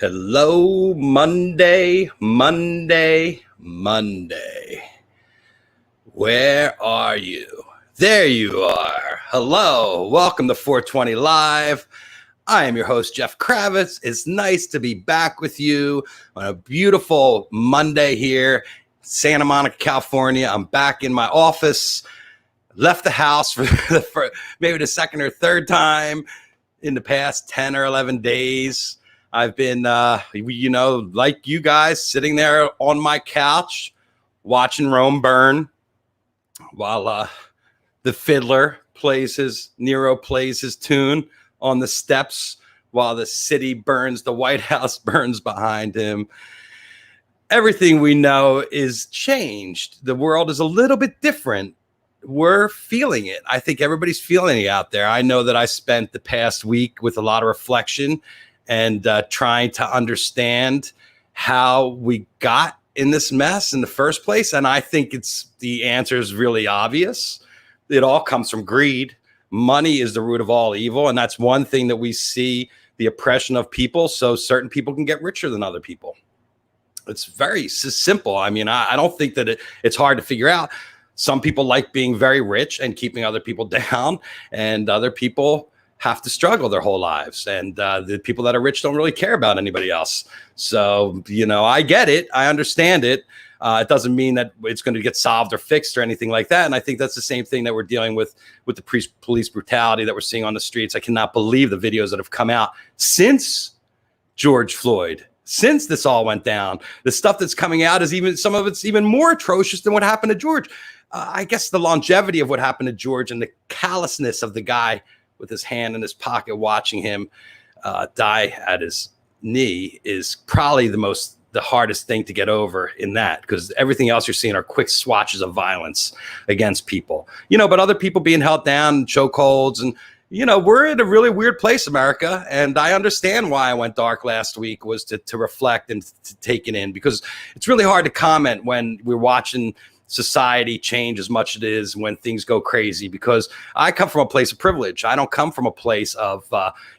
Hello, Monday, Monday, Monday. Where are you? There you are. Hello. Welcome to 420 Live. I am your host, Jeff Kravitz. It's nice to be back with you on a beautiful Monday here, Santa Monica, California. I'm back in my office. Left the house for maybe the second or third time in the past 10 or 11 days. I've been, like you guys, sitting there on my couch watching Rome burn while the fiddler Nero plays his tune on the steps while the city burns, the White House burns behind him. Everything we know is changed. The world is a little bit different. We're feeling it. I think everybody's feeling it out there. I know that I spent the past week with a lot of reflection and trying to understand how we got in this mess in the first place. And I think the answer is really obvious. It all comes from greed. Money is the root of all evil. And that's one thing that we see, the oppression of people. So certain people can get richer than other people. It's very simple. I mean, I don't think that it's hard to figure out. Some people like being very rich and keeping other people down, and other people have to struggle their whole lives. And the people that are rich don't really care about anybody else. So, I get it. I understand it. It doesn't mean that it's going to get solved or fixed or anything like that. And I think that's the same thing that we're dealing with the police brutality that we're seeing on the streets. I cannot believe the videos that have come out since George Floyd. Since this all went down, the stuff that's coming out is some of it's even more atrocious than what happened to George. I guess the longevity of what happened to George and the callousness of the guy with his hand in his pocket watching him die at his knee is probably the hardest thing to get over in that, because everything else you're seeing are quick swatches of violence against people, but other people being held down, chokeholds, and we're in a really weird place, America. And I understand why I went dark last week was to reflect and to take it in, because it's really hard to comment when we're watching society change as much as it is when things go crazy, because I come from a place of privilege. I don't come from a place of,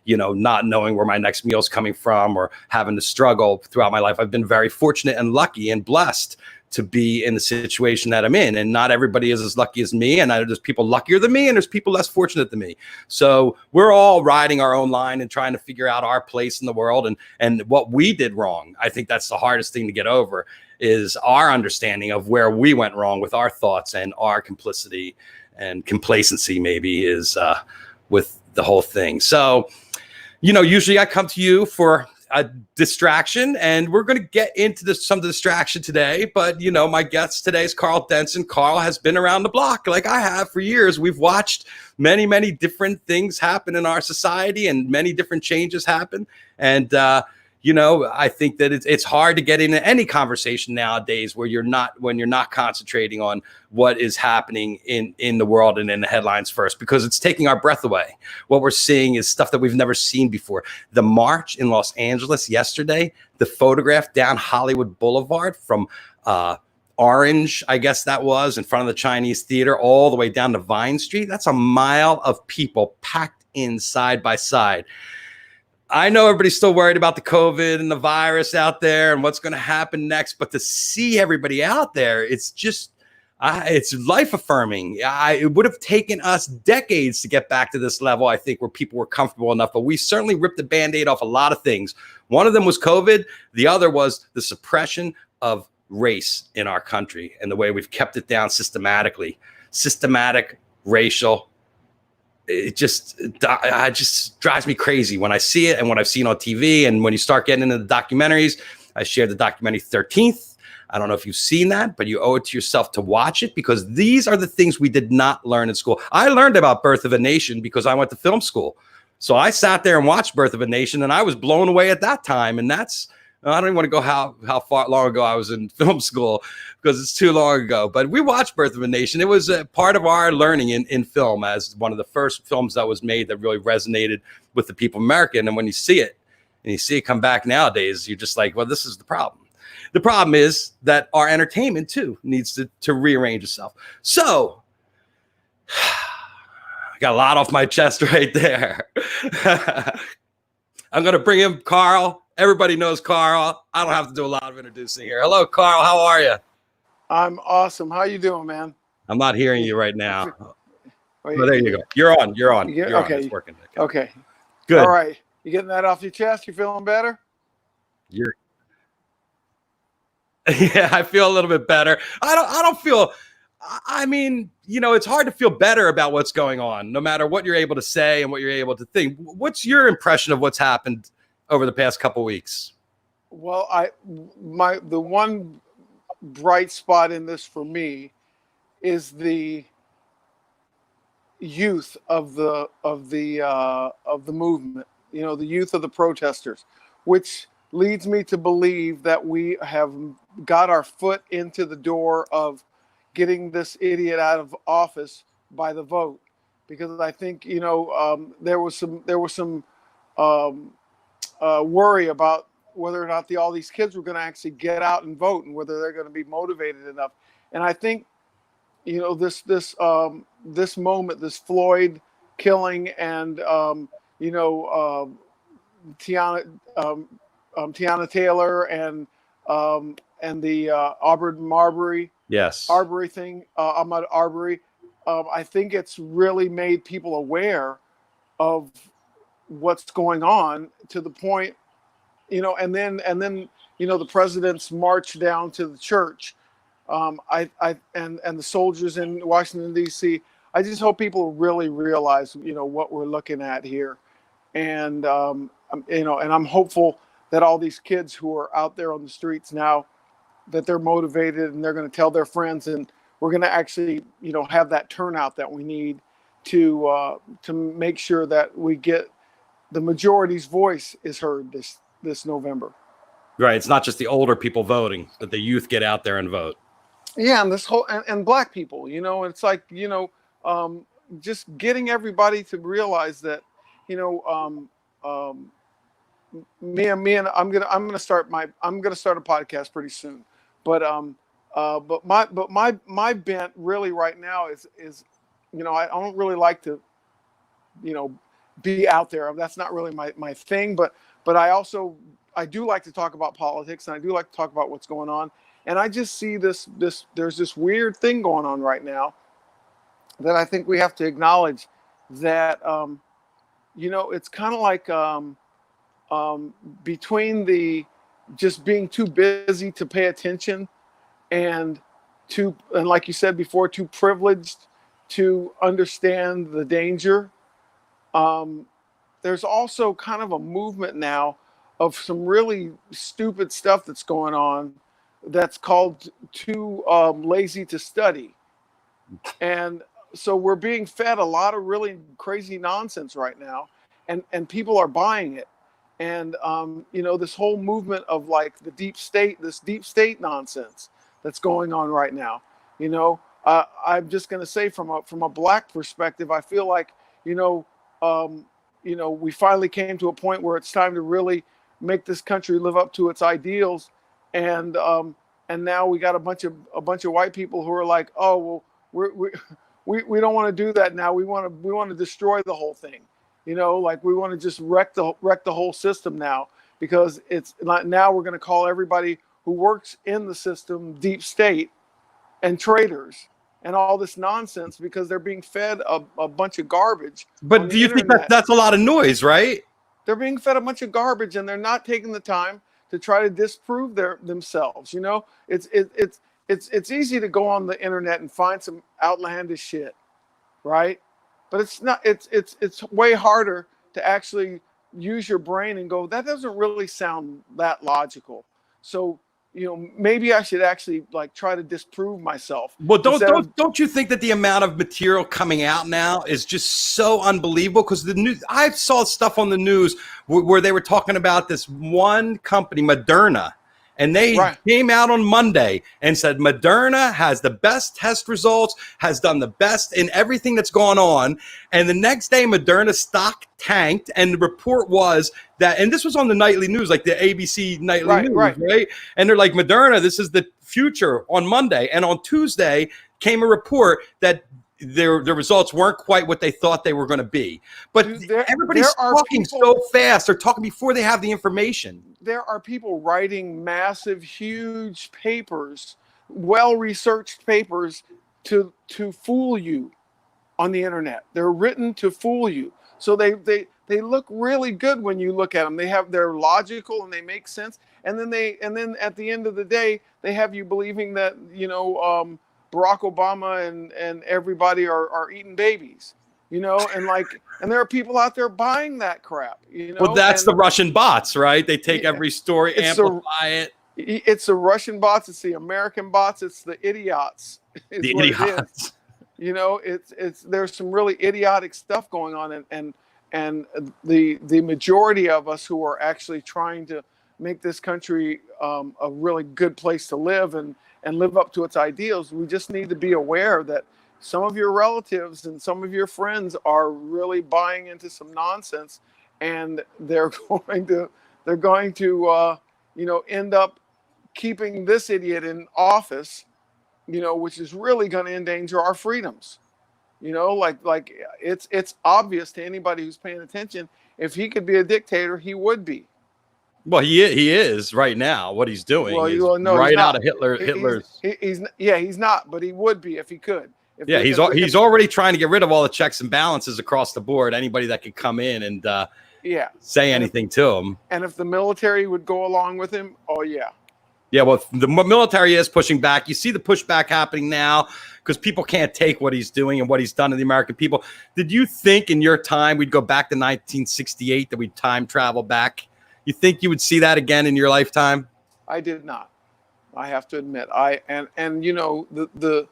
not knowing where my next meal is coming from or having to struggle throughout my life. I've been very fortunate and lucky and blessed to be in the situation that I'm in. And not everybody is as lucky as me. And there's people luckier than me, and there's people less fortunate than me. So we're all riding our own line and trying to figure out our place in the world and what we did wrong. I think that's the hardest thing to get over, is our understanding of where we went wrong with our thoughts and our complicity and complacency maybe is with the whole thing. So, usually I come to you for a distraction, and we're going to get into some of the distraction today. But, my guest today is Karl Denson. Karl has been around the block like I have for years. We've watched many, many different things happen in our society, and many different changes happen. And, I think that it's hard to get into any conversation nowadays when you're not concentrating on what is happening in the world and in the headlines first, because it's taking our breath away. What we're seeing is stuff that we've never seen before. The march in Los Angeles yesterday, the photograph down Hollywood Boulevard from Orange, I guess that was, in front of the Chinese Theater, all the way down to Vine Street. That's a mile of people packed in side by side. I know everybody's still worried about the COVID and the virus out there and what's going to happen next, but to see everybody out there, it's just, it's life affirming. It would have taken us decades to get back to this level, I think, where people were comfortable enough, but we certainly ripped the Band-Aid off a lot of things. One of them was COVID. The other was the suppression of race in our country and the way we've kept it down systematically. Systematic racial. It just drives me crazy when I see it and what I've seen on TV. And when you start getting into the documentaries, I shared the documentary 13th. I don't know if you've seen that, but you owe it to yourself to watch it, because these are the things we did not learn in school. I learned about Birth of a Nation because I went to film school. So I sat there and watched Birth of a Nation, and I was blown away at that time. And I don't even want to go how far long ago I was in film school, because it's too long ago. But we watched Birth of a Nation. It was a part of our learning in film, as one of the first films that was made that really resonated with the people of America. And then when you see it, and you see it come back nowadays, you're just like, well, this is the problem. The problem is that our entertainment, too, needs to rearrange itself. So I got a lot off my chest right there. I'm going to bring in Karl Everybody knows Karl. I don't have to do a lot of introducing here. Hello, Karl. How are you? I'm awesome. How you doing, man? I'm not hearing you right now. Oh, Oh, there you go. You're on. You're on. You're okay. on. It's working. Okay. Good. All right. You getting that off your chest? You feeling better? Yeah, I feel a little bit better. I don't feel. I mean, it's hard to feel better about what's going on, no matter what you're able to say and what you're able to think. What's your impression of what's happened over the past couple weeks? Well, the one bright spot in this for me is the youth of the movement. The youth of the protesters, which leads me to believe that we have got our foot into the door of getting this idiot out of office by the vote, because I think there was some worry about whether or not all these kids were going to actually get out and vote, and whether they're going to be motivated enough. And I think this moment, this Floyd killing, and Tiana Taylor, and the Aubrey Marbury. Yes. Arbery thing, Ahmaud Arbery. I think it's really made people aware of what's going on, to the point, and then the president's march down to the church. And the soldiers in Washington, D.C. I just hope people really realize, what we're looking at here. And, and I'm hopeful that all these kids who are out there on the streets now, that they're motivated and they're going to tell their friends, and we're going to actually, have that turnout that we need to make sure that we get the majority's voice is heard this November. Right. It's not just the older people voting, but the youth get out there and vote. Yeah. And this whole, and black people, it's like, just getting everybody to realize that, me and I'm gonna start a podcast pretty soon, but my bent really right now is I don't really like to be out there. That's not really my thing, but I do like to talk about politics, and I do like to talk about what's going on. And I just see there's this weird thing going on right now that I think we have to acknowledge, that it's kind of like between the just being too busy to pay attention, and like you said before, too privileged to understand the danger. There's also kind of a movement now of some really stupid stuff that's going on, that's called too lazy to study. And so we're being fed a lot of really crazy nonsense right now, and people are buying it. And this whole movement of like the deep state nonsense that's going on right now. I'm just going to say, from a black perspective, I feel like we finally came to a point where it's time to really make this country live up to its ideals. And now we got a bunch of white people who are like, oh well, we don't want to do that now. We want to destroy the whole thing. Like we want to just wreck the whole system now, because it's not, now we're going to call everybody who works in the system deep state and traitors and all this nonsense, because they're being fed a bunch of garbage. But do you think that's a lot of noise, right? They're being fed a bunch of garbage, and they're not taking the time to try to disprove themselves. It's easy to go on the internet and find some outlandish shit, right? But it's not. It's way harder to actually use your brain and go, that doesn't really sound that logical. So maybe I should actually like try to disprove myself. Well, don't you think that the amount of material coming out now is just so unbelievable? Because I saw stuff on the news where they were talking about this one company, Moderna. And they came out on Monday and said Moderna has the best test results, has done the best in everything that's gone on. And the next day, Moderna stock tanked. And the report was that, and this was on the nightly news, like the ABC nightly news, right? And they're like, Moderna, this is the future on Monday. And on Tuesday came a report that their results weren't quite what they thought they were going to be. But Dude, everybody's talking so fast. They're talking before they have the information. There are people writing massive, huge papers, well-researched papers to fool you on the internet. They're written to fool you. So they look really good when you look at them. They're logical and they make sense. And then at the end of the day, they have you believing that, Barack Obama and everybody are eating babies, and there are people out there buying that crap, Well, that's the Russian bots, right? They take every story, amplify it. It's the Russian bots. It's the American bots. It's the idiots. The idiots. There's some really idiotic stuff going on, and the majority of us who are actually trying to make this country a really good place to live and live up to its ideals, we just need to be aware that some of your relatives and some of your friends are really buying into some nonsense, and they're going to end up keeping this idiot in office, which is really going to endanger our freedoms. Like it's obvious to anybody who's paying attention. If he could be a dictator, he would be. Well, he is right now. What he's doing is no, right out of Hitler's. He's not, but he would be if he could. He's already trying to get rid of all the checks and balances across the board. Anybody that could come in and say anything to him. And if the military would go along with him, oh yeah. Yeah, well, the military is pushing back. You see the pushback happening now because people can't take what he's doing and what he's done to the American people. Did you think in your time we'd go back to 1968, that we'd time travel back? You think you would see that again in your lifetime? I did not. I have to admit. The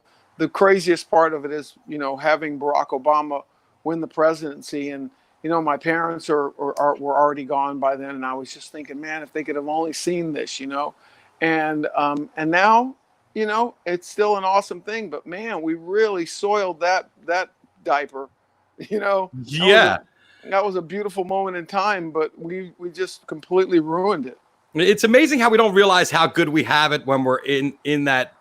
craziest part of it is, having Barack Obama win the presidency, and my parents were already gone by then, and I was just thinking, man, if they could have only seen this, and now, it's still an awesome thing, but man, we really soiled that diaper, Yeah. That was a beautiful moment in time, but we just completely ruined it. It's amazing how we don't realize how good we have it when we're in that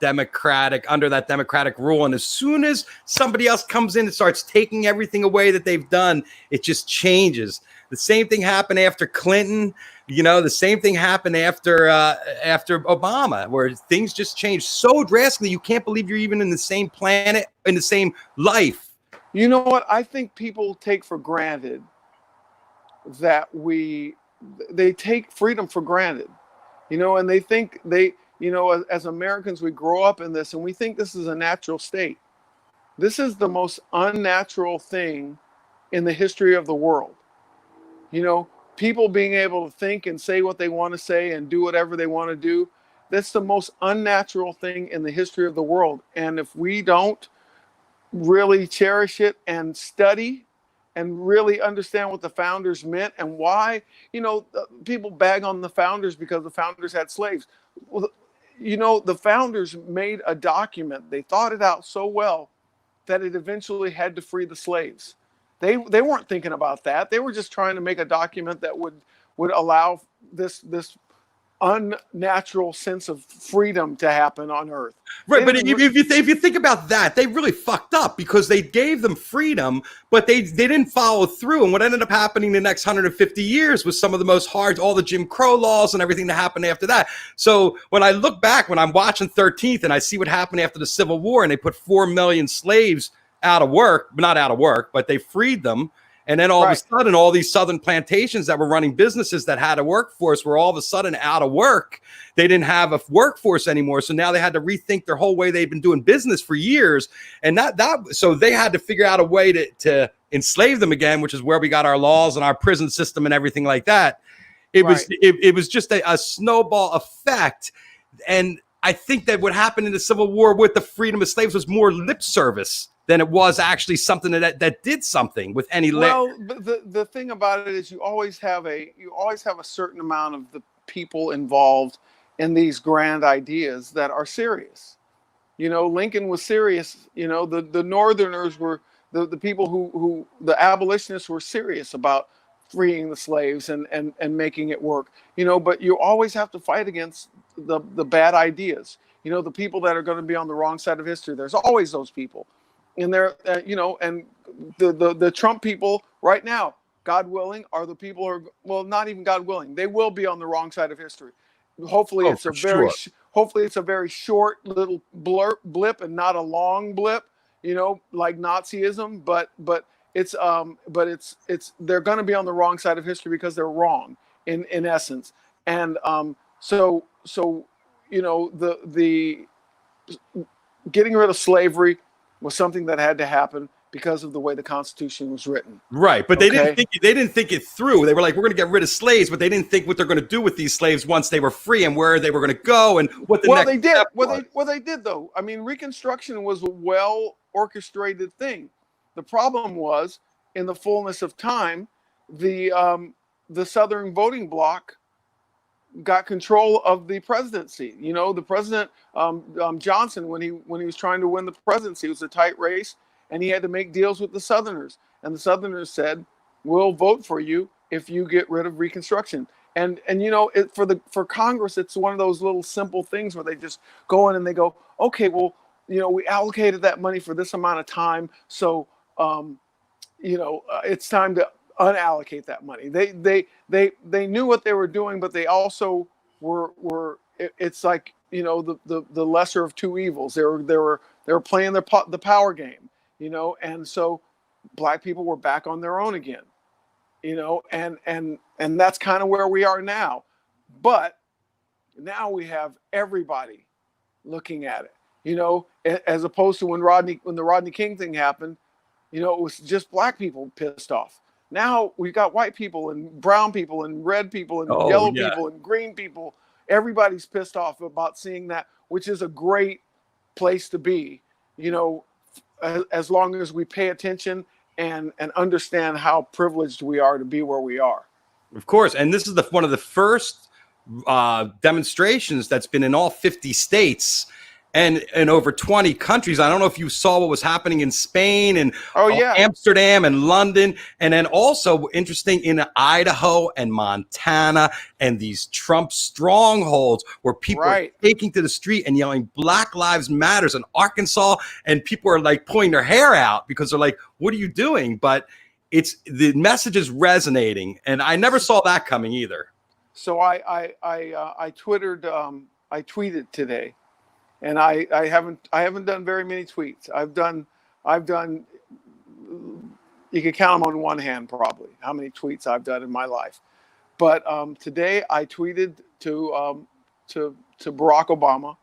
under that democratic rule. And as soon as somebody else comes in and starts taking everything away that they've done, it just changes. The same thing happened after Clinton. The same thing happened after Obama, where things just changed so drastically. You can't believe you're even in the same planet, in the same life. You know what? I think people take for granted that they take freedom for granted, and they think as Americans, we grow up in this and we think this is a natural state. This is the most unnatural thing in the history of the world. People being able to think and say what they want to say and do whatever they want to do. That's the most unnatural thing in the history of the world. And if we don't really cherish it and study and really understand what the founders meant and why, people bag on the founders because the founders had slaves. Well, the founders made a document. They thought it out so well that it eventually had to free the slaves. They weren't thinking about that. They were just trying to make a document that would allow this unnatural sense of freedom to happen on Earth. Right, but if you think about that, they really fucked up because they gave them freedom, but they didn't follow through. And what ended up happening the next 150 years was some of the most all the Jim Crow laws and everything that happened after that. So when I look back, when I'm watching 13th and I see what happened after the Civil War, and they put 4 million slaves out of work, not out of work, but they freed them. And then all of a sudden, all these southern plantations that were running businesses that had a workforce were all of a sudden out of work. They didn't have a workforce anymore. So now they had to rethink their whole way they've been doing business for years. And so they had to figure out a way to enslave them again, which is where we got our laws and our prison system and everything like that. It was just a snowball effect. And I think that what happened in the Civil War with the freedom of slaves was more lip service than it was actually something that did something with any. Well, the thing about it is you always have a certain amount of the people involved in these grand ideas that are serious. Lincoln was serious. The Northerners were the people who the abolitionists were serious about freeing the slaves and making it work. But you always have to fight against the bad ideas. The people that are going to be on the wrong side of history. There's always those people. and they're and the Trump people right now, God willing, are the people who are, well, not even God willing, they will be on the wrong side of history. Hopefully Oh, it's for a very sure. hopefully it's a very short little blip and not a long blip, like Nazism, but it's they're going to be on the wrong side of history because they're wrong in essence. And so the getting rid of slavery was something that had to happen because of the way the Constitution was written. Right, but Okay. they didn't think it through. They were like, we're going to get rid of slaves, but they didn't think what they're going to do with these slaves once they were free and where they were going to go and what the Well, next they did. step was. Well, they did though. I mean, Reconstruction was a well orchestrated thing. The problem was, in the fullness of time, the Southern voting bloc got control of the presidency. The president, Johnson, when he was trying to win the presidency, it was a tight race, and he had to make deals with the Southerners. And the Southerners said, "We'll vote for you if you get rid of Reconstruction." And for Congress, it's one of those little simple things where they just go in and they go, "Okay, well, we allocated that money for this amount of time, so it's time to unallocate that money." They knew what they were doing, but they also were. It's like the lesser of two evils. They were playing the power game, and so black people were back on their own again, and that's kind of where we are now. But now we have everybody looking at it, as opposed to when the Rodney King thing happened. It was just black people pissed off. Now we've got white people and brown people and red people and Oh, yellow yeah. people and green people. Everybody's pissed off about seeing that, which is a great place to be, as long as we pay attention and understand how privileged we are to be where we are. Of course, and this is one of the first demonstrations that's been in all 50 states and in over 20 countries. I don't know if you saw what was happening in Spain and Amsterdam and London, and then also interesting in Idaho and Montana and these Trump strongholds where people are taking to the street and yelling Black Lives Matters in Arkansas, and people are like pulling their hair out because they're like, what are you doing? But the message is resonating, and I never saw that coming either. So I tweeted today. And I haven't done very many tweets. I've done you can count them on one hand probably how many tweets I've done in my life. But today I tweeted to Barack Obama,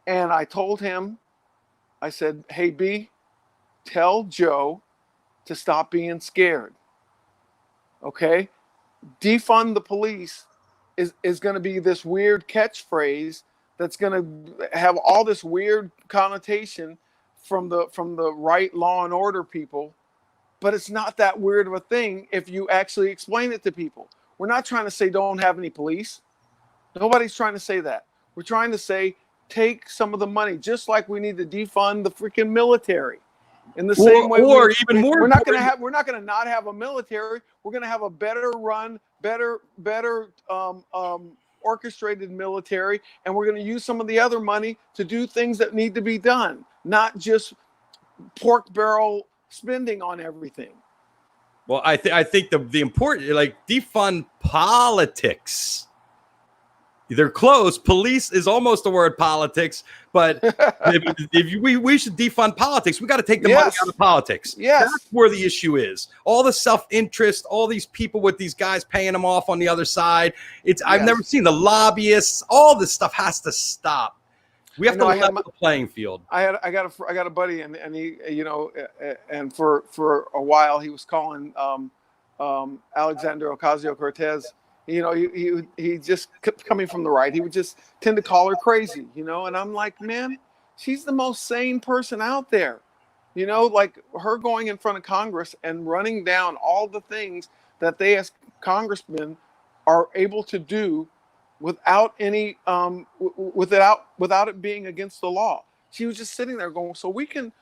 and I told him, I said, "Hey B, tell Joe to stop being scared. Okay, defund the police is going to be this weird catchphrase that's going to have all this weird connotation from the right law and order people, but it's not that weird of a thing if you actually explain it to people. We're not trying to say don't have any police. Nobody's trying to say that. We're trying to say take some of the money, just like we need to defund the freaking military. In the same way, we're not going to not have a military. We're going to have a better run, better orchestrated military, and we're going to use some of the other money to do things that need to be done, not just pork barrel spending on everything." Well, I think the important, like, defund politics. They're close. Police is almost the word politics, but we should defund politics. We got to take the money out of politics. Yes. That's where the issue is. All the self-interest, all these people with these guys paying them off on the other side. I've never seen the lobbyists. All this stuff has to stop. We have to level the playing field. I got a buddy, and he, and for a while he was calling Alexandria Ocasio-Cortez. He just kept coming from the right. He would just tend to call her crazy, and I'm like, man, she's the most sane person out there. Like her going in front of Congress and running down all the things that they as congressmen are able to do without any without it being against the law. She was just sitting there going, so we can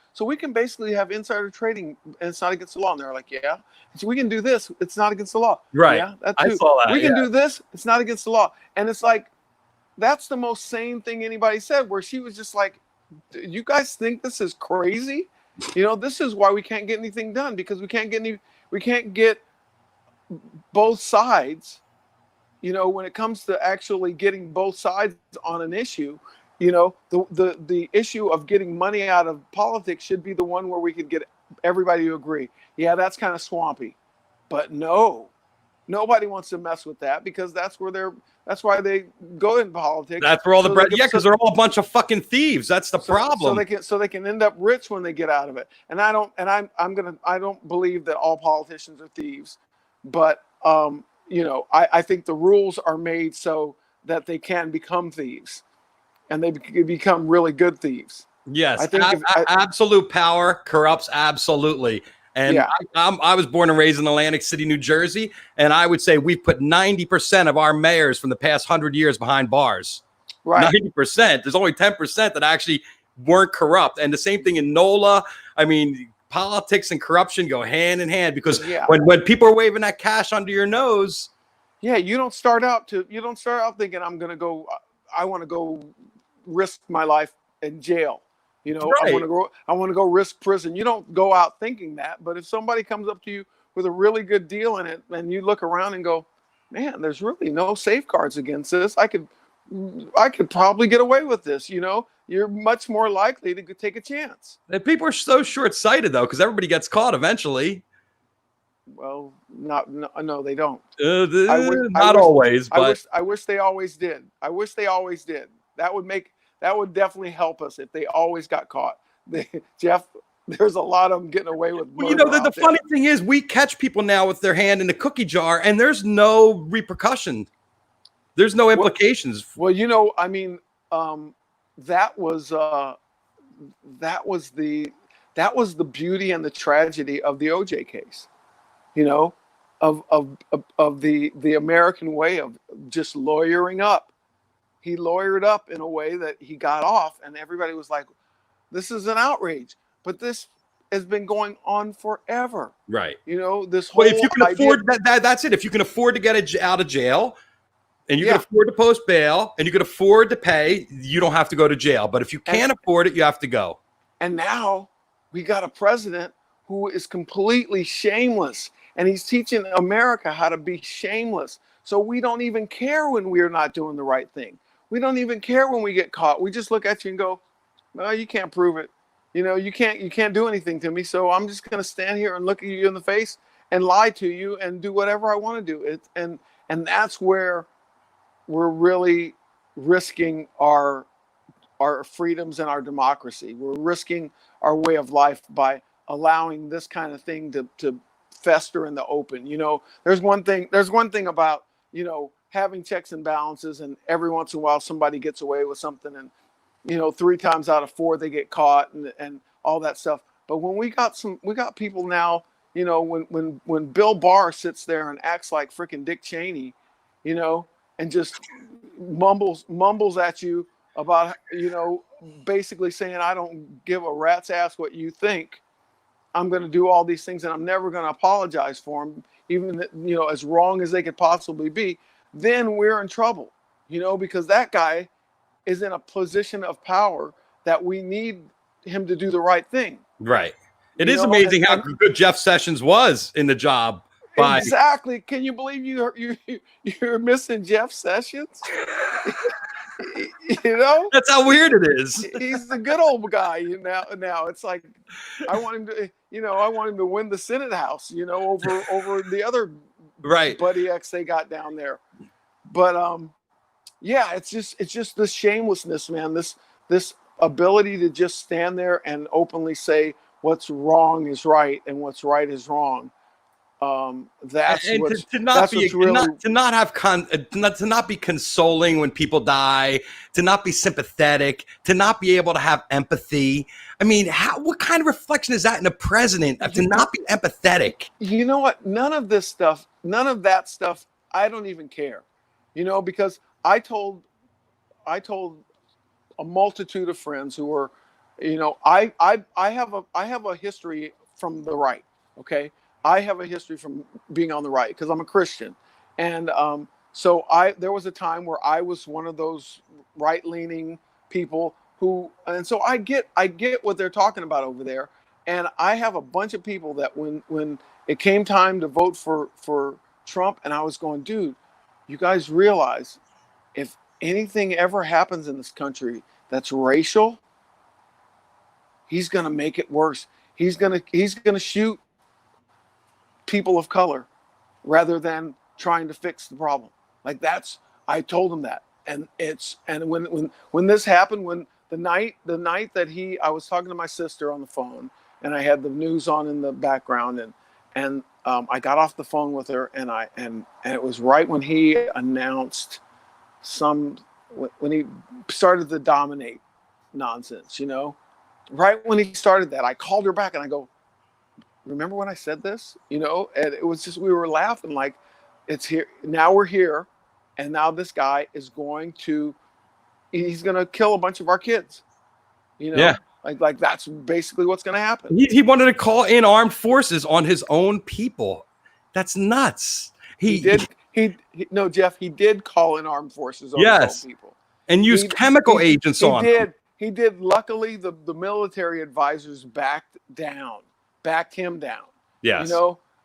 basically have insider trading and it's not against the law. And they're like, yeah. So we can do this. It's not against the law. Right. Yeah, that too. I saw that. We can do this. It's not against the law. And it's like, that's the most sane thing anybody said, where she was just like, you guys think this is crazy? You know, this is why we can't get anything done, because we can't get both sides. You know, when it comes to actually getting both sides on an issue, you know, the issue of getting money out of politics should be the one where we could get everybody to agree. Yeah, that's kind of swampy, but no, nobody wants to mess with that, because that's why they go in politics. That's where all the So bread. Yeah, because they're all a bunch of fucking thieves. That's the problem. So they can end up rich when they get out of it. And I don't believe that all politicians are thieves, but you know, I think the rules are made so that they can become thieves, and they become really good thieves. Yes, I think absolute power corrupts absolutely. And Yeah. I was born and raised in Atlantic City, New Jersey, and I would say we've put 90% of our mayors from the past 100 years behind bars. Right. 90%. There's only 10% that actually weren't corrupt. And the same thing in NOLA. I mean, politics and corruption go hand in hand, because when people are waving that cash under your nose. Yeah, you don't start out thinking I want to go risk my life in jail. You know, Right. I want to go risk prison. You don't go out thinking that. But if somebody comes up to you with a really good deal in it, and you look around and go, man, there's really no safeguards against this. I could probably get away with this. You know, you're much more likely to take a chance. And people are so short-sighted, though, because everybody gets caught eventually. Well, no, they don't. Not always, but I wish they always did. I wish they always did. That would definitely help us if they always got caught. Jeff, there's a lot of them getting away with murder. Well, you know, the funny thing is, we catch people now with their hand in the cookie jar, and there's no repercussion. There's no implications. Well, you know, I mean, that was the beauty and the tragedy of the OJ case. You know, of the American way of just lawyering up. He lawyered up in a way that he got off, and everybody was like, this is an outrage. But this has been going on forever. Right. You know, this whole Well, if you can afford that's it. If you can afford to get out of jail, and you can afford to post bail, and you can afford to pay, you don't have to go to jail. But if you can't afford it, you have to go. And now we got a president who is completely shameless, and he's teaching America how to be shameless. So we don't even care when we're not doing the right thing. We don't even care when we get caught. We just look at you and go, well, you can't prove it. You know, you can't do anything to me. So I'm just going to stand here and look at you in the face and lie to you and do whatever I want to do. And that's where we're really risking our freedoms and our democracy. We're risking our way of life by allowing this kind of thing to fester in the open. You know, there's one thing about, you know, having checks and balances, and every once in a while somebody gets away with something, and, you know, 3 times out of 4 they get caught, and all that stuff. But when we got people now, you know, when Bill Barr sits there and acts like freaking Dick Cheney, you know, and just mumbles at you about, you know, basically saying, I don't give a rat's ass what you think. I'm going to do all these things, and I'm never going to apologize for them, even, you know, as wrong as they could possibly be. Then we're in trouble, you know, because that guy is in a position of power that we need him to do the right thing. Right. It is amazing how good Jeff Sessions was in the job. Exactly. Can you believe you're missing Jeff Sessions? You know, that's how weird it is. He's the good old guy. Now it's like, I want him to win the Senate House, you know, over the other buddy X they got down there. But yeah, it's just this shamelessness, man. This ability to just stand there and openly say what's wrong is right and what's right is wrong. To not be consoling when people die, to not be sympathetic, to not be able to have empathy. I mean, what kind of reflection is that in a president, to not be empathetic? You know what? None of that stuff, I don't even care. You know, because I told a multitude of friends who were, you know, I have a history from the right. Okay. I have a history from being on the right because I'm a Christian. And so there was a time where I was one of those right-leaning people and so I get what they're talking about over there. And I have a bunch of people that when it came time to vote for Trump, and I was going, dude, you guys realize if anything ever happens in this country that's racial, he's going to make it worse. He's going to shoot people of color rather than trying to fix the problem. Like I told him that. And when this happened, when the night that I was talking to my sister on the phone, and I had the news on in the background, and I got off the phone with her, and it was right when he announced when he started the dominate nonsense, right when he started that, I called her back and I go, remember when I said this, and it was just, we were laughing like, it's here now, we're here, and now this guy is he's going to kill a bunch of our kids, Yeah. Like that's basically what's going to happen. He wanted to call in armed forces on his own people. That's nuts. No, Jeff, he did call in armed forces on his own people. And use chemical agents on them. He did. Luckily, the military advisors backed him down. Yes.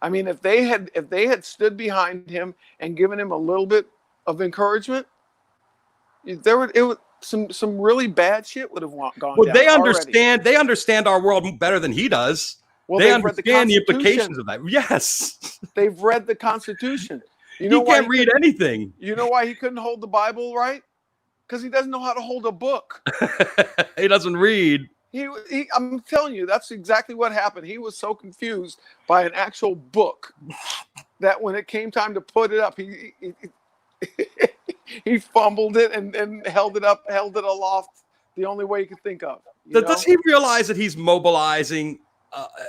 I mean, if they had stood behind him and given him a little bit of encouragement, some really bad shit would have gone down. Well, they understand our world better than he does. Well, they understand the implications of that. Yes. They've read the Constitution. He can't read anything. You know why he couldn't hold the Bible right? Because he doesn't know how to hold a book. He doesn't read. I'm telling you, that's exactly what happened. He was so confused by an actual book that when it came time to put it up, he fumbled it and held it aloft the only way he could think of. Does he realize that he's mobilizing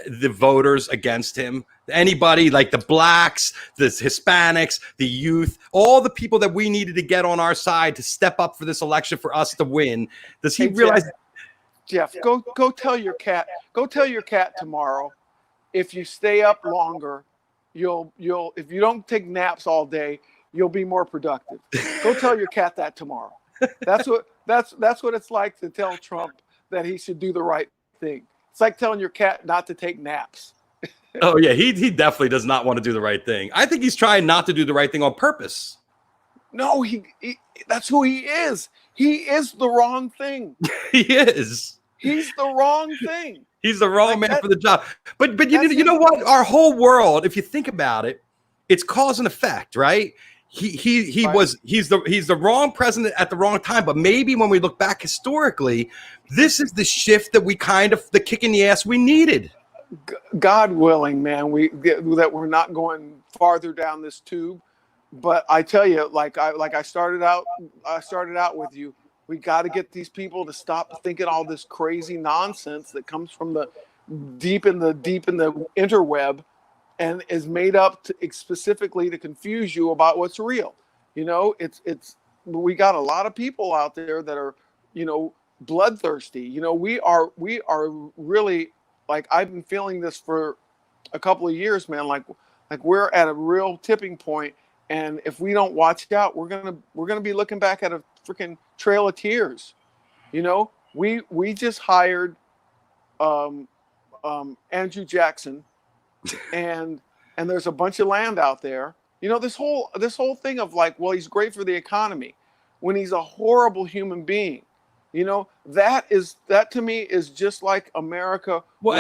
the voters against him? Anybody like the blacks, the Hispanics, the youth, all the people that we needed to get on our side to step up for this election for us to win. Does he realize? Jeff, go tell your cat. Go tell your cat tomorrow. If you stay up longer, you'll if you don't take naps all day, you'll be more productive. Go tell your cat that tomorrow. That's what it's like to tell Trump that he should do the right thing. It's like telling your cat not to take naps. Oh yeah, he definitely does not want to do the right thing. I think he's trying not to do the right thing on purpose. No, he that's who he is. He is the wrong thing. He is. He's the wrong thing. He's the wrong man for the job. But you know what? Our whole world, if you think about it, it's cause and effect, right? He's the wrong president at the wrong time. But maybe when we look back historically, this is the shift that the kick in the ass we needed. God willing, man, that we're not going farther down this tube. But I tell you, like I started out with you, we got to get these people to stop thinking all this crazy nonsense that comes from the deep in the interweb and is made up specifically to confuse you about what's real. We got a lot of people out there that are, bloodthirsty. We are really, like, I've been feeling this for a couple of years, man. Like we're at a real tipping point, and if we don't watch out, we're gonna be looking back at a freaking trail of tears. We just hired Andrew Jackson, and there's a bunch of land out there. This whole thing of like, well, he's great for the economy, when he's a horrible human being. That to me is just like America. Well,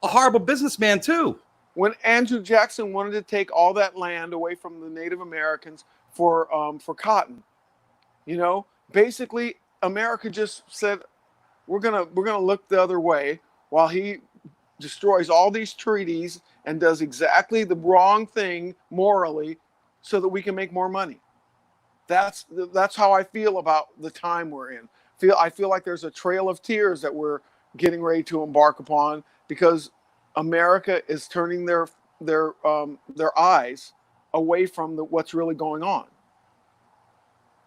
a horrible businessman too. When Andrew Jackson wanted to take all that land away from the Native Americans for cotton, basically America just said, we're gonna look the other way while he destroys all these treaties and does exactly the wrong thing morally, so that we can make more money. That's how I feel about the time we're in. I feel like there's a trail of tears that we're getting ready to embark upon, because America is turning their eyes away from what's really going on.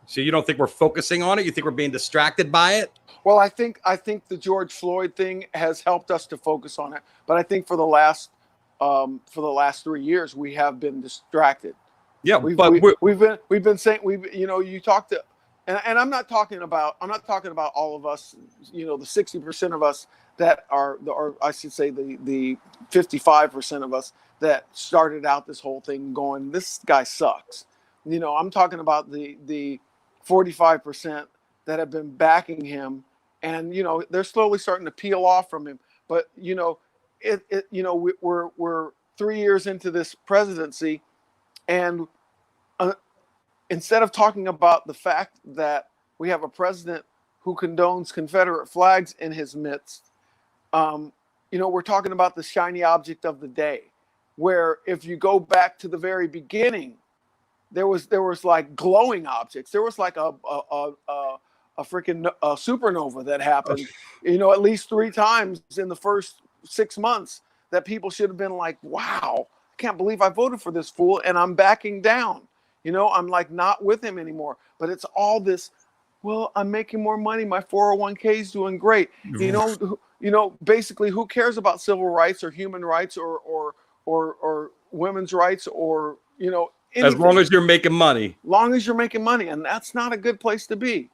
So you don't think we're focusing on it? You think we're being distracted by it? Well, I think the George Floyd thing has helped us to focus on it, but I think for the last 3 years we have been distracted. Yeah, we've been saying, you talk to and I'm not talking about all of us, the 60% of us that are, or I should say the 55% of us that started out this whole thing going, this guy sucks. I'm talking about the 45% that have been backing him, and they're slowly starting to peel off from him. But we're 3 years into this presidency, and instead of talking about the fact that we have a president who condones Confederate flags in his midst, we're talking about the shiny object of the day, where if you go back to the very beginning, there was like glowing objects. There was like a freaking supernova that happened, at least 3 times in the first 6 months, that people should have been like, wow, I can't believe I voted for this fool, and I'm backing down. I'm like not with him anymore. But it's all this, well, I'm making more money. My 401k is doing great. Basically, who cares about civil rights or human rights or women's rights or anything? As long as you're making money. Long as you're making money, and that's not a good place to be.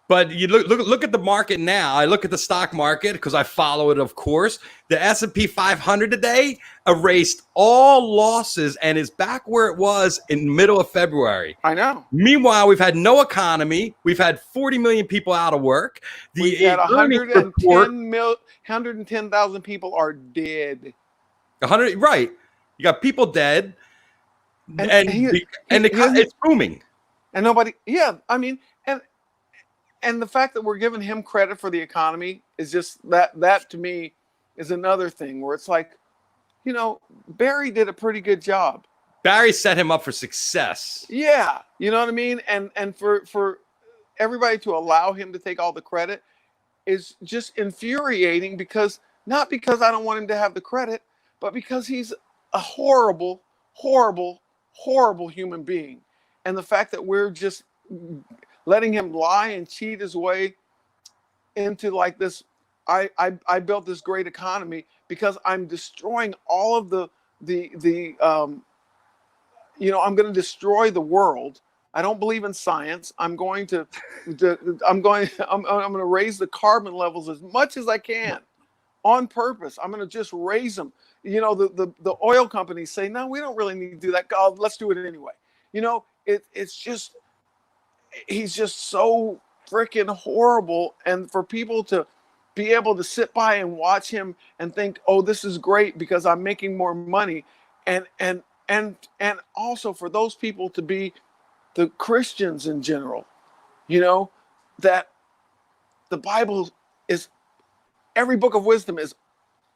But you look at the market now. I look at the stock market because I follow it, of course. The S&P 500 today erased all losses and is back where it was in the middle of February. I know. Meanwhile, we've had no economy. We've had 40 million people out of work. We've had 110,000 people are dead. 100, right? You got people dead, and it's booming. And nobody, yeah, I mean, and the fact that we're giving him credit for the economy is just that to me is another thing where it's like, Barry did a pretty good job. Barry set him up for success. Yeah. You know what I mean? And for everybody to allow him to take all the credit is just infuriating, not because I don't want him to have the credit, but because he's a horrible, horrible, horrible human being. And the fact that we're just letting him lie and cheat his way into like this, I built this great economy because I'm destroying all of I'm going to destroy the world. I don't believe in science. I'm going to raise the carbon levels as much as I can on purpose. I'm going to just raise them. The oil companies say, no, we don't really need to do that. God, let's do it anyway. It's just, he's just so freaking horrible. And for people to be able to sit by and watch him and think, oh, this is great because I'm making more money. And also for those people to be the Christians in general, that the Bible is, every book of wisdom is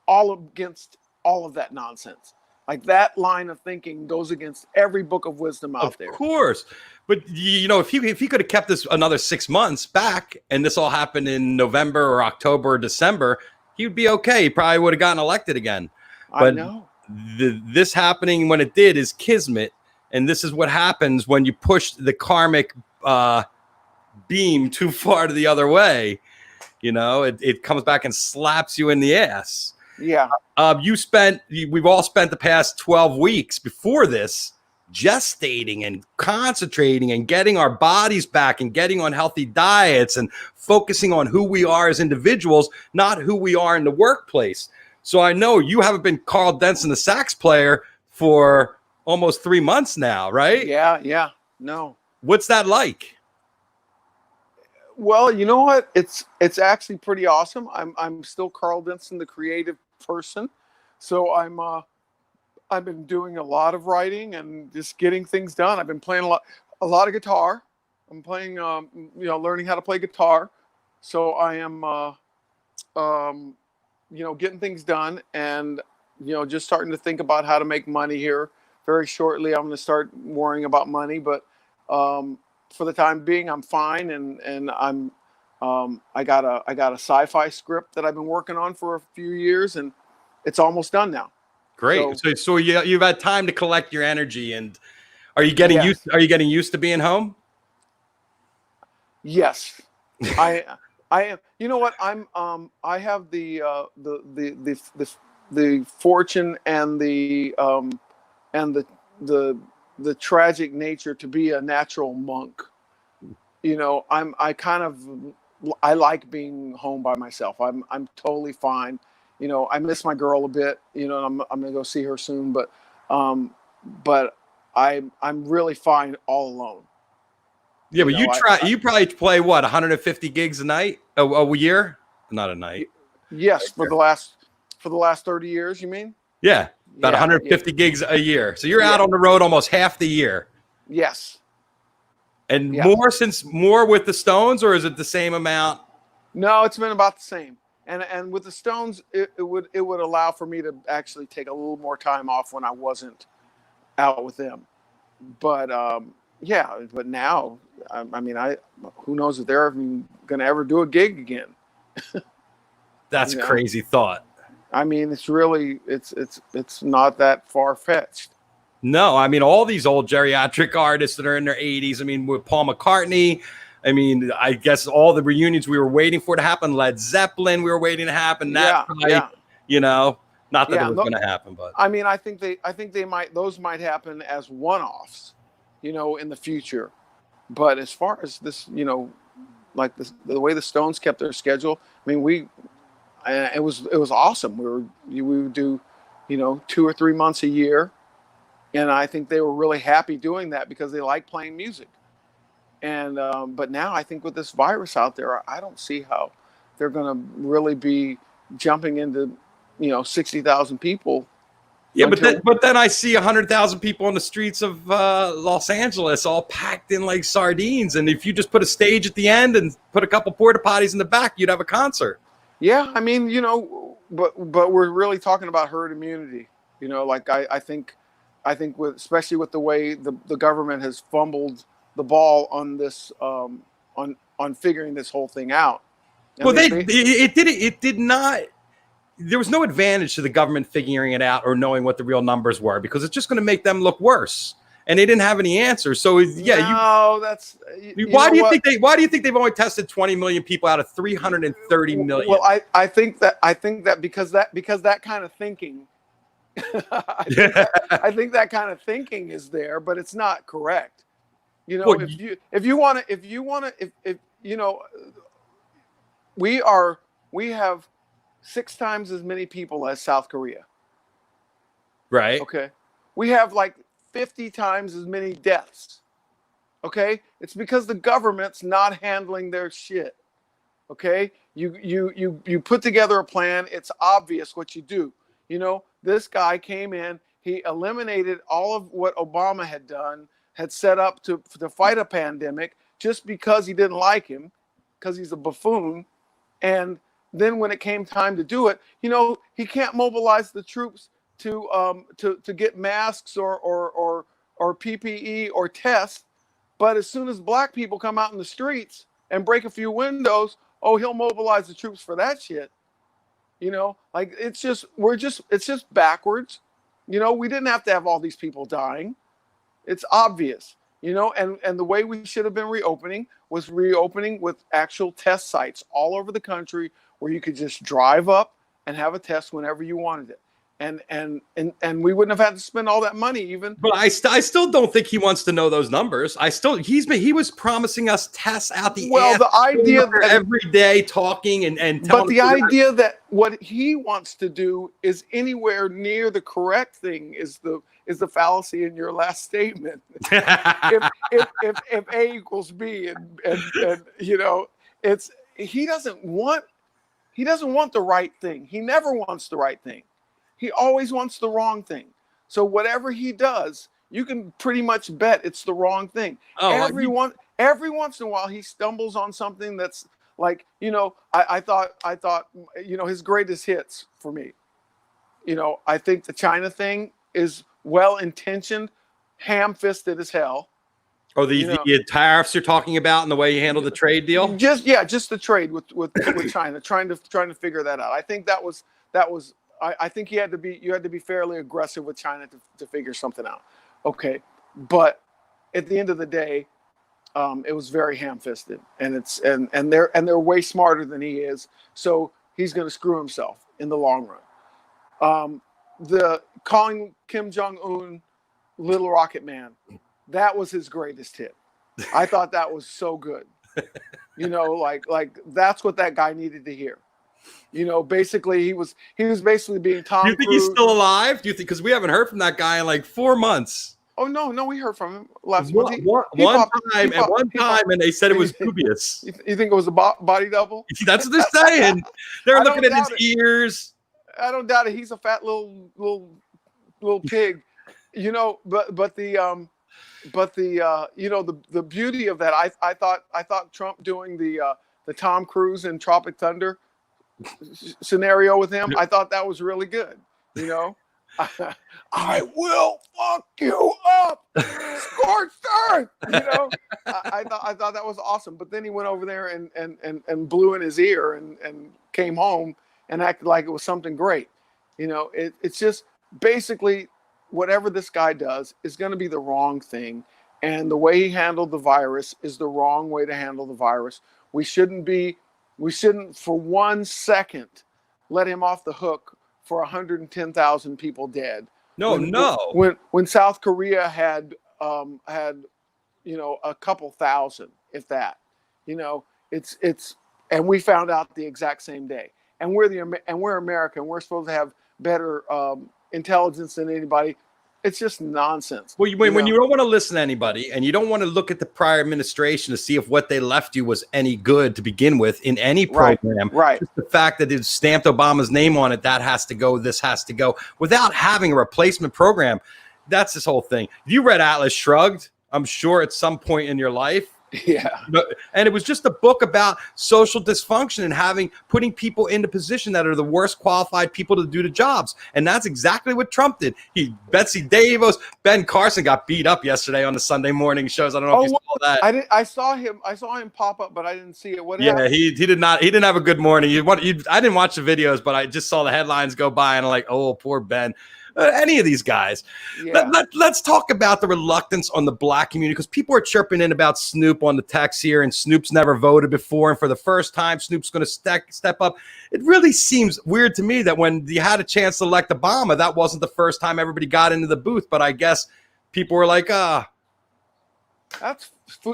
all against all of that nonsense. Like that line of thinking goes against every book of wisdom out there. Of course. But, if he could have kept this another 6 months back and this all happened in November or October or December, he would be okay. He probably would have gotten elected again. But I know. This happening when it did is kismet. And this is what happens when you push the karmic beam too far to the other way. It comes back and slaps you in the ass. Yeah. We've all spent the past 12 weeks before this gestating and concentrating and getting our bodies back and getting on healthy diets and focusing on who we are as individuals, not who we are in the workplace. So I know you haven't been Karl Denson, the sax player, for almost 3 months now, right? Yeah. No. What's that like? Well, you know what? It's actually pretty awesome. I'm still Karl Denson, the creative person. So I've been doing a lot of writing and just getting things done. I've been playing a lot of guitar. I'm playing, learning how to play guitar. So I am, getting things done and, just starting to think about how to make money here. Very shortly, I'm going to start worrying about money, but for the time being, I'm fine. And I'm, I got a sci-fi script that I've been working on for a few years, and it's almost done now. Great. So you've had time to collect your energy, and are you getting used? Are you getting used to being home? Yes, I am. You know what? I have the fortune and the tragic nature to be a natural monk. I like being home by myself. I'm totally fine. I miss my girl a bit, and I'm gonna go see her soon, um, but I'm really fine all alone. Yeah, but you probably play what, 150 gigs a night, a year, not a night. Yes, for the last 30 years, you mean? Yeah, about Yeah, yeah, 150 gigs a year. So you're out yeah. on the road almost half the year. Yes. And Yeah. more with the Stones, or is it the same amount? No, it's been about the same. And with the Stones, it would allow for me to actually take a little more time off when I wasn't out with them. But yeah, but now, I mean, who knows if they're even going to ever do a gig again? That's You a know, crazy thought. I mean, it's not that far fetched. No, I mean, all these old geriatric artists that are in their 80s. I mean, with Paul McCartney, I mean, I guess all the reunions we were waiting for to happen, Led Zeppelin, we were waiting to happen. That Yeah, probably, yeah, not that it yeah. was No, going to happen, but I mean, I think they might those might happen as one-offs, in the future. But as far as this, like the way the Stones kept their schedule, I mean, it was awesome. We would do, 2 or 3 months a year, and I think they were really happy doing that because they like playing music. And but now I think with this virus out there, I don't see how they're going to really be jumping into 60,000 people yeah, until. but then I see 100,000 people on the streets of Los Angeles, all packed in like sardines. And if you just put a stage at the end and put a couple porta potties in the back, you'd have a concert. Yeah, I mean, but we're really talking about herd immunity. Like I think with especially with the way the government has fumbled the ball on this on figuring this whole thing out. I Well, mean, it did not. There was no advantage to the government figuring it out or knowing what the real numbers were, because it's just going to make them look worse. And they didn't have any answers. So yeah, no, that's why know do you what? think why do you think they've only tested 20 million people out of 330 million? Well, I think that because that kind of thinking, I think that kind of thinking is there, but it's not correct. Well, If you want to if we are we have 6 times as many people as South Korea. right. Okay, we have like 50 times as many deaths. Okay, it's because the government's not handling their shit. Okay, you put together a plan. It's obvious what you do. This guy came in. He eliminated all of what Obama had done, had set up to fight a pandemic, just because he didn't like him, because he's a buffoon. And then when it came time to do it, he can't mobilize the troops to get masks or PPE or tests. But as soon as black people come out in the streets and break a few windows, oh, he'll mobilize the troops for that shit. Like it's just backwards. We didn't have to have all these people dying. It's obvious. And the way we should have been reopening was reopening with actual test sites all over the country where you could just drive up and have a test whenever you wanted it. And we wouldn't have had to spend all that money even. But I still don't think he wants to know those numbers. He was promising us tests out the Well, ass the idea that every day, talking and telling. But the idea that what he wants to do is anywhere near the correct thing is the fallacy in your last statement. if A equals B and it's he doesn't want the right thing. He never wants the right thing. He always wants the wrong thing. So whatever he does, you can pretty much bet it's the wrong thing. Oh, every once in a while he stumbles on something that's like, I thought his greatest hits for me. I think the China thing is well intentioned, ham-fisted as hell. Oh, the tariffs you're talking about and the way you handle the trade deal? Just the trade with China, trying to figure that out. I think that was I think you had to be fairly aggressive with China to figure something out. Okay, but at the end of the day, it was very ham-fisted, and they're way smarter than he is. So he's going to screw himself in the long run. The calling Kim Jong-un Little Rocket Man, that was his greatest hit. I thought that was so good. Like that's what that guy needed to hear. Basically he was basically being Do Tom you think he's Cruise. still alive? Do you think, because we haven't heard from that guy in like 4 months? Oh no, we heard from him last month. One time, and they said it was dubious. You think it was a body double? That's what they're saying. They're looking at his ears. I don't doubt it. He's a fat little pig, But the the beauty of that, I thought Trump doing the Tom Cruise and Tropic Thunder scenario with him, I thought that was really good. I will fuck you up, scorched earth. I thought that was awesome. But then he went over there and blew in his ear and came home and acted like it was something great. It's just basically whatever this guy does is going to be the wrong thing. And the way he handled the virus is the wrong way to handle the virus. We shouldn't for 1 second let him off the hook for 110,000 people dead. When South Korea had a couple thousand, if that. It's and we found out the exact same day. And we're American. We're supposed to have better intelligence than anybody. It's just nonsense. Well, when you don't want to listen to anybody and you don't want to look at the prior administration to see if what they left you was any good to begin with in any program, right? Just the fact that it stamped Obama's name on it, that has to go, this has to go, without having a replacement program. That's this whole thing. You read Atlas Shrugged, I'm sure, at some point in your life. Yeah. And it was just a book about social dysfunction and putting people into position that are the worst qualified people to do the jobs. And that's exactly what Trump did. Betsy DeVos, Ben Carson got beat up yesterday on the Sunday morning shows. I don't know if you saw that. I saw him pop up, but I didn't see it. What happened? Yeah, he didn't have a good morning. I didn't watch the videos, but I just saw the headlines go by and I'm like, oh, poor Ben. Any of these guys. Yeah. Let's talk about the reluctance on the black community, because people are chirping in about Snoop on the text here, and Snoop's never voted before, and for the first time Snoop's going to step up. It really seems weird to me that when you had a chance to elect Obama, that wasn't the first time everybody got into the booth, but I guess people were like,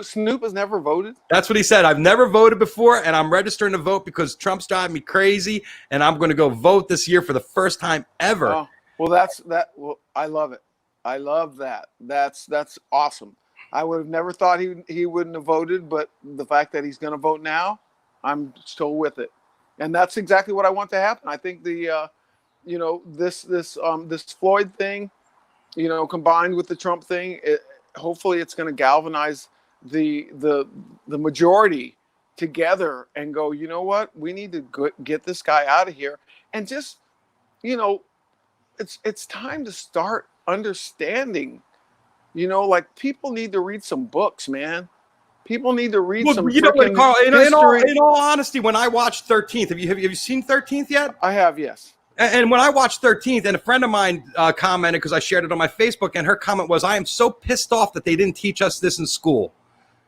Snoop has never voted. That's what he said. I've never voted before, and I'm registering to vote because Trump's driving me crazy, and I'm going to go vote this year for the first time ever. Oh. Well, Well, I love it. I love that. That's awesome. I would have never thought he wouldn't have voted, but the fact that he's going to vote now, I'm still with it, and that's exactly what I want to happen. I think this Floyd thing, combined with the Trump thing, hopefully it's going to galvanize the majority together and go, you know what, we need to get this guy out of here, and just it's time to start understanding, like people need to read some books, man. People need to read some Carl, history. In all honesty, when I watched 13th, have you seen 13th yet? I have, yes. And when I watched 13th, and a friend of mine commented, because I shared it on my Facebook, and her comment was, I am so pissed off that they didn't teach us this in school.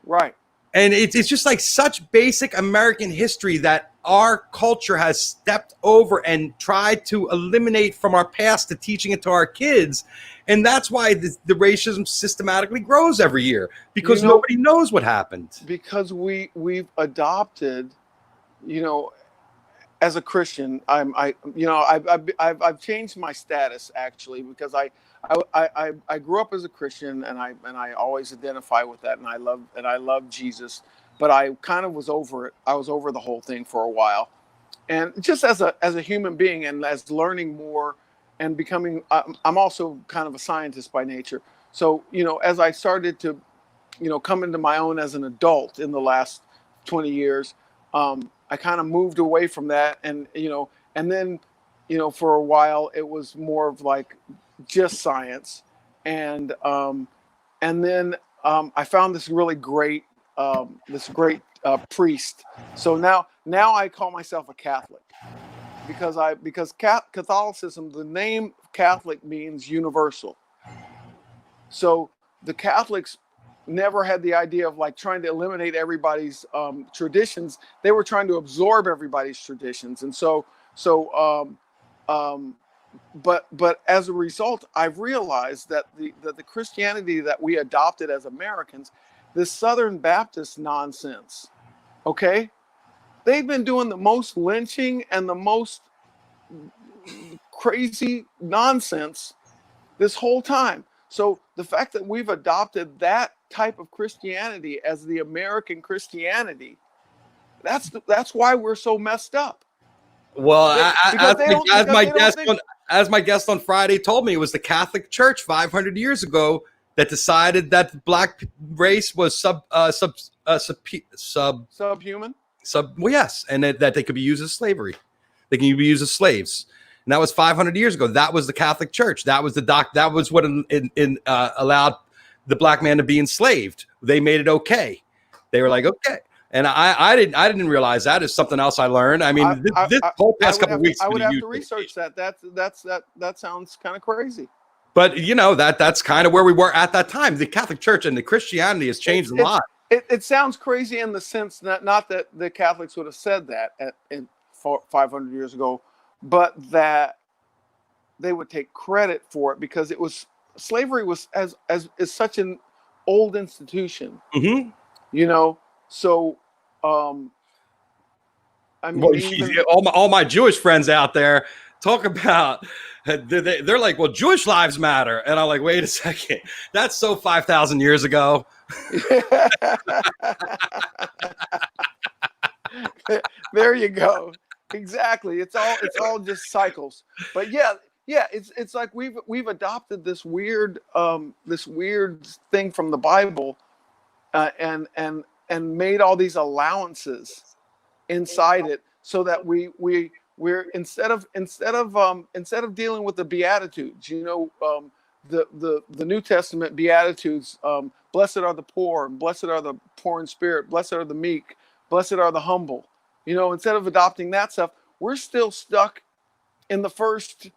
Right. And it's just like such basic American history that our culture has stepped over and tried to eliminate from our past to teaching it to our kids. And that's why the racism systematically grows every year, because nobody knows what happened. Because we've adopted, as a Christian, I've changed my status actually, because I grew up as a Christian, and I always identify with that, and I love Jesus, but I kind of was over it. I was over the whole thing for a while, and just as a human being, and as learning more and becoming, I'm also kind of a scientist by nature. So as I started to, come into my own as an adult in the last 20 years, I kind of moved away from that, and then for a while it was more of like just science, and then I found this really great priest. So now I call myself a Catholic, because Catholicism, the name Catholic means universal. So the Catholics never had the idea of like trying to eliminate everybody's traditions. They were trying to absorb everybody's traditions, and but as a result, I've realized that the Christianity that we adopted as Americans this Southern Baptist nonsense. Okay, they've been doing the most lynching and the most crazy nonsense this whole time. So the fact that we've adopted that type of Christianity as the American Christianity, that's why we're so messed up. Well, Because as my guest on Friday told me, it was the Catholic Church 500 years ago that decided that the black race was subhuman. Well, yes, and that they could be used as slavery. They can be used as slaves, and that was 500 years ago. That was the Catholic Church. That was That was what allowed the black man to be enslaved. They made it okay. They were like, okay. And I didn't realize that is something else I learned. I mean, this whole past couple of weeks, I would have to research that. That sounds kind of crazy. But you know, that's kind of where we were at that time. The Catholic Church and the Christianity has changed a lot. It sounds crazy in the sense that not that the Catholics would have said that 500 years ago, but that they would take credit for it because slavery was is such an old institution. Mm-hmm. You know. So, I mean, well, all my Jewish friends out there talk about, they're like, well, Jewish lives matter. And I'm like, wait a second. That's so 5,000 years ago. There you go. Exactly. It's all just cycles. But yeah, it's like we've adopted this weird thing from the Bible, and made all these allowances inside it so that we're instead of dealing with the Beatitudes, you know, the New Testament Beatitudes, blessed are the poor, blessed are the poor in spirit, blessed are the meek, blessed are the humble. You know, instead of adopting that stuff, we're still stuck in the first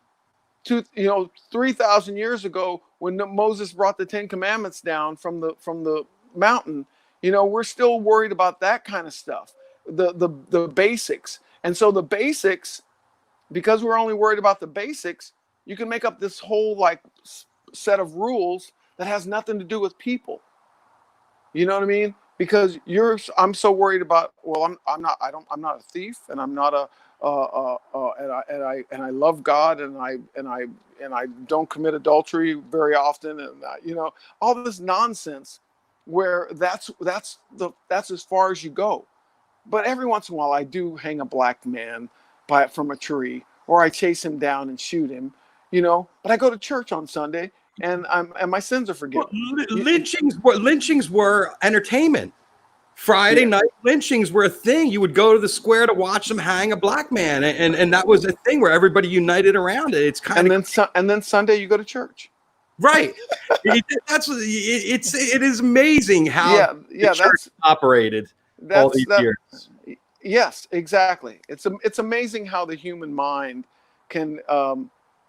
3,000 years ago when Moses brought the 10 Commandments down from the mountain. You know, we're still worried about that kind of stuff, the basics. And so the basics, because we're only worried about the basics, you can make up this whole like set of rules that has nothing to do with people. You know what I mean? Because I'm so worried about, well, I'm not a thief, and I'm not and I love God, and I don't commit adultery very often, and you know, all this nonsense. Where that's as far as you go. But every once in a while I do hang a black man from a tree, or I chase him down and shoot him, you know, but I go to church on Sunday and my sins are forgiven. Well, lynchings were entertainment. Friday night lynchings were a thing. You would go to the square to watch them hang a black man, and that was a thing where everybody united around it. It's kind of and then Sunday you go to church. Right. It is amazing how the church operated all these years. Yes, exactly. It's amazing how the human mind can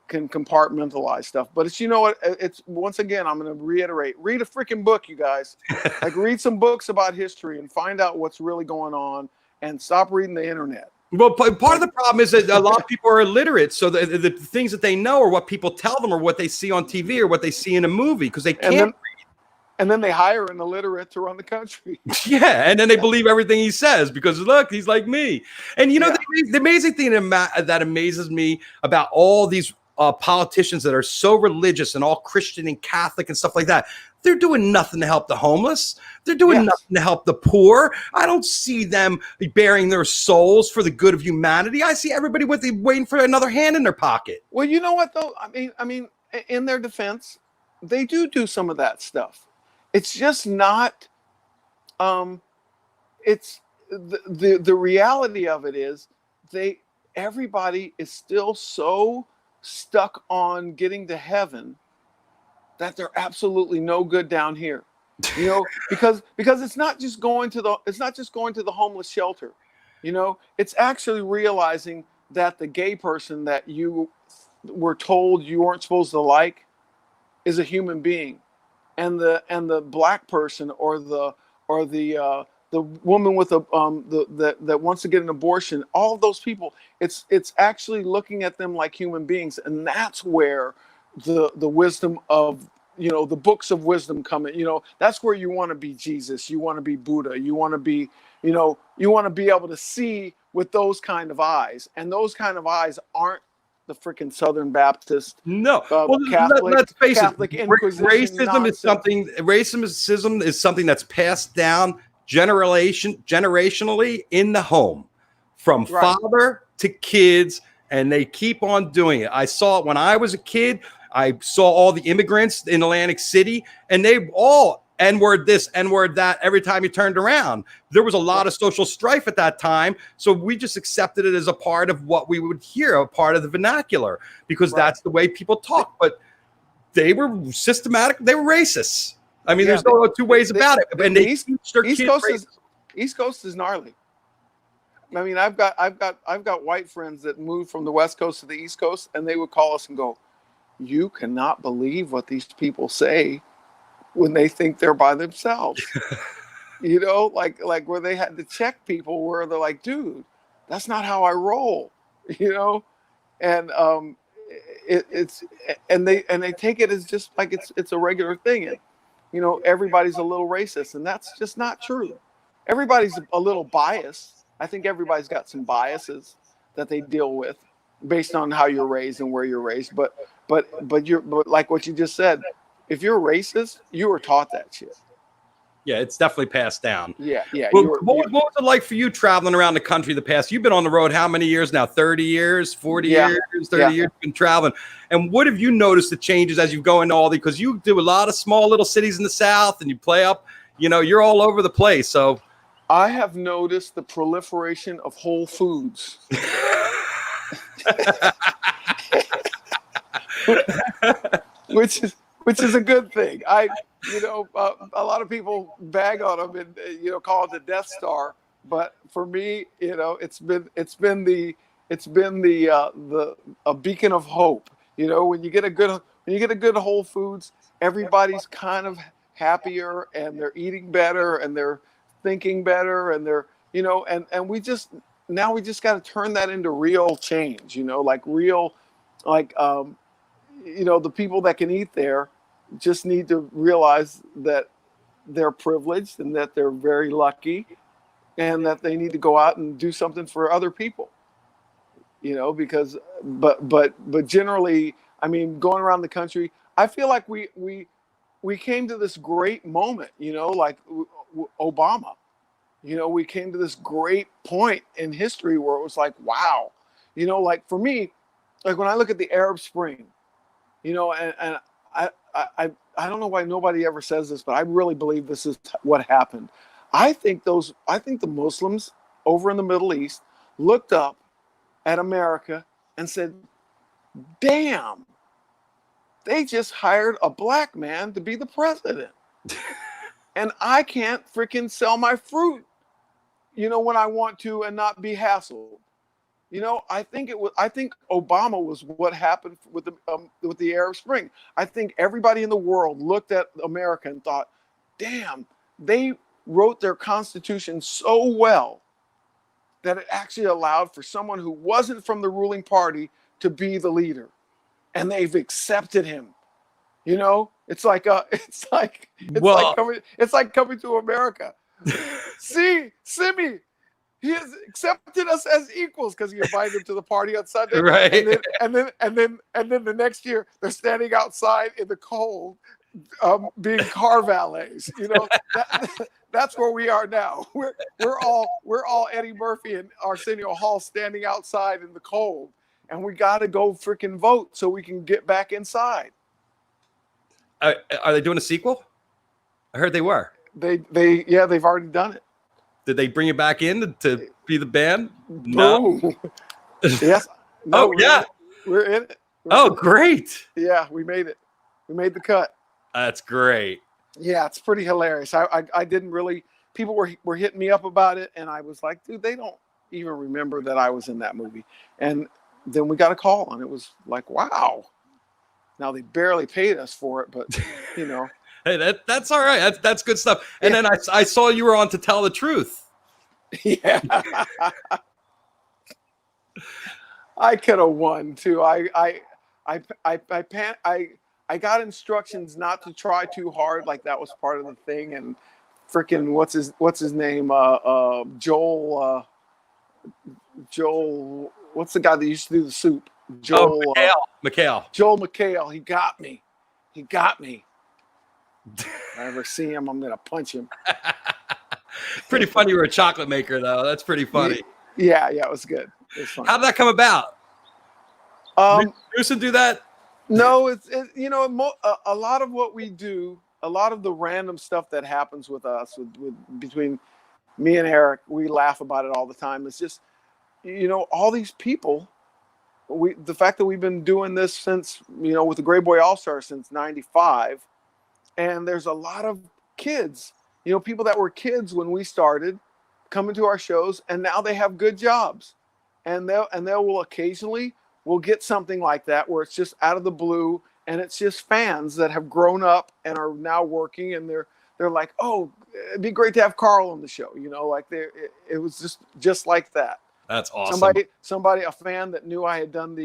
compartmentalize stuff. But it's, you know what? It's, once again, I'm going to reiterate: read a freaking book, you guys. Like, read some books about history and find out what's really going on, and stop reading the internet. Well, part of the problem is that a lot of people are illiterate, so the things that they know are what people tell them, or what they see on TV, or what they see in a movie, because they can't read. And then they hire an illiterate to run the country. Yeah, and then they believe everything he says because, look, he's like me. And you know, the amazing thing that amazes me about all these politicians that are so religious and all Christian and Catholic and stuff like that, they're doing nothing to help the homeless. They're doing nothing to help the poor. I don't see them bearing their souls for the good of humanity. I see everybody waiting for another hand in their pocket. Well, you know what though? I mean, in their defense, they do some of that stuff. It's just not. It's the reality of it is everybody is still so stuck on getting to heaven that they're absolutely no good down here, you know, because it's not just going to the homeless shelter, you know, it's actually realizing that the gay person that you were told you weren't supposed to like is a human being, and the black person or the woman with that wants to get an abortion, all of those people, it's actually looking at them like human beings, and that's where the wisdom of, the books of wisdom coming. That's where you want to be Jesus. You want to be Buddha. You want to be, you want to be able to see with those kind of eyes. And those kind of eyes aren't the freaking Southern Baptist, No. Well, Catholic, let's face Catholic it. Inquisition nonsense. Racism is something that's passed down generationally in the home, from father to kids, and they keep on doing it. I saw it when I was a kid. I saw all the immigrants in Atlantic City, and they all N-word this, N-word that every time you turned around. There was a lot of social strife at that time, so we just accepted it as a part of what we would hear, a part of the vernacular, because that's the way people talk. But they were systematic. They were racists. I mean, there's no two ways about it. And they East Coast is gnarly. I mean, I've got white friends that moved from the West Coast to the East Coast, and they would call us and go, "You cannot believe what these people say when they think they're by themselves." Like where they had to check people, where they're like, "Dude, that's not how I roll," and they take it as just like it's a regular thing, and everybody's a little racist, and that's just not true. Everybody's a little biased. I think everybody's got some biases that they deal with based on how you're raised and where you're raised. But like what you just said, if you're racist, you were taught that shit. Yeah, it's definitely passed down. Yeah. What was it like for you traveling around the country the past? You've been on the road how many years now? 30 years, 40 years, 30 years you've been traveling. And what have you noticed the changes as you go into all these? Because you do a lot of small little cities in the South and you play up, you're all over the place. So I have noticed the proliferation of Whole Foods. which is a good thing. A lot of people bag on them and call it the Death Star, but for me, it's been a beacon of hope. When you get a good Whole Foods, everybody's kind of happier and they're eating better and they're thinking better and they're and we just got to turn that into real change. The people that can eat there just need to realize that they're privileged and that they're very lucky and that they need to go out and do something for other people, because but generally, I mean, going around the country, I feel like we came to this great moment, like Obama, we came to this great point in history where it was like, wow, like for me, like when I look at the Arab Spring, and I don't know why nobody ever says this, but I really believe this is what happened. I think the Muslims over in the Middle East looked up at America and said, damn, they just hired a black man to be the president. And I can't freaking sell my fruit, when I want to and not be hassled. I think Obama was what happened with the Arab Spring. I think everybody in the world looked at America and thought, damn, they wrote their Constitution so well that it actually allowed for someone who wasn't from the ruling party to be the leader. And they've accepted him. It's like coming to America. See, Simi, he has accepted us as equals because he invited him to the party on Sunday. Right. And then the next year they're standing outside in the cold, being car valets. That's where we are now. We're all Eddie Murphy and Arsenio Hall standing outside in the cold, and we got to go freaking vote so we can get back inside. Are they doing a sequel? I heard they were. They've already done it. Did they bring you back in to be the band? No. Yes. No, we're in it. Great. Yeah, we made it. We made the cut. That's great. Yeah, it's pretty hilarious. I didn't really. People were hitting me up about it, and I was like, dude, they don't even remember that I was in that movie. And then we got a call, and it was like, wow. Now they barely paid us for it, but Hey, that's all right. That's good stuff. And then I saw you were on To Tell the Truth. Yeah. I could have won too. I I got instructions not to try too hard, like that was part of the thing. And freaking what's his name? Joel. What's the guy that used to do the soup? Joel. McHale. Joel McHale. He got me. If I ever see him, I'm gonna punch him. Pretty funny. You're a chocolate maker, though. That's pretty funny. Yeah, it was good. It was fun. How did that come about? Newsom do that? No, a lot of what we do, a lot of the random stuff that happens with us, between me and Eric, we laugh about it all the time. It's just, all these people, the fact that we've been doing this since, with the Gray Boy All-Star since '95, and there's a lot of kids, people that were kids when we started coming to our shows, and now they have good jobs, and they will occasionally we'll get something like that where it's just out of the blue, and it's just fans that have grown up and are now working, and they're like, oh, it'd be great to have Karl on the show, like it was just like that. That's awesome. Somebody, a fan that knew I had done